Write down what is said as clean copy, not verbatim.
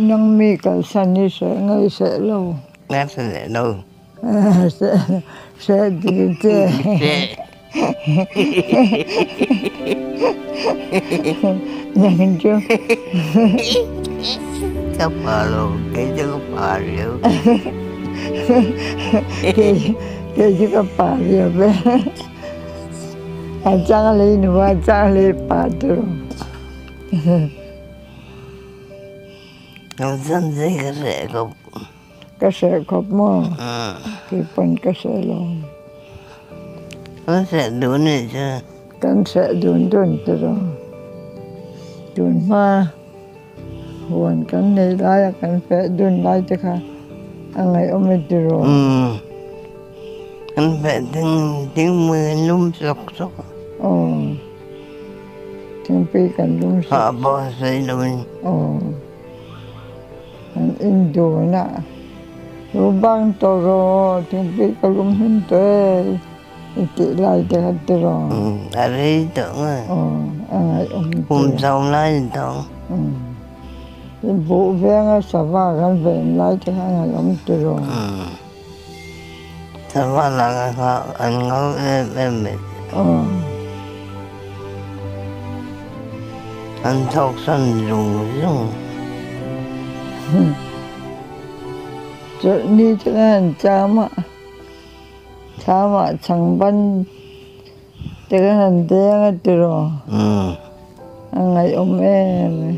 nang mi ka sani se ngai se lo Nát sẽ đâu. sẽ đi chơi nhang chưa Cấp bà luôn, cái chứ cấp bà rượu. cái chứ có bà rượu bé chẳng lấy nữa chẳng lấy bà rồi Không dân gì cái rẻ không. cái sẽ có mò cái phần cái sẽ luôn Nó sẽ đúng này chứ. kan sẽ đun rồi đun mà huan kan này lại kan phải đun lại chứ cả anh ấy ôm hết rồi Anh phải tiếng mưa lum sọc sọc. tiếng pi kan lum sọc Họ bỏ xây luôn. anh Indo na lubang toro tiếng pi kan lum hin te iti lại chứ hết rồi Ở đây tưởng rồi. anh ấy ôm Hôm sau lại tưởng. bộ ven sa va kan về lại chứ anh ấy ôm rồi Sao mà là họ anh ngó em mệt. Anh thọc sân rùng rùng. Chỗ ni chứ anh cha mà chẳng ban chứ anh đen rồi anh ấy ôm em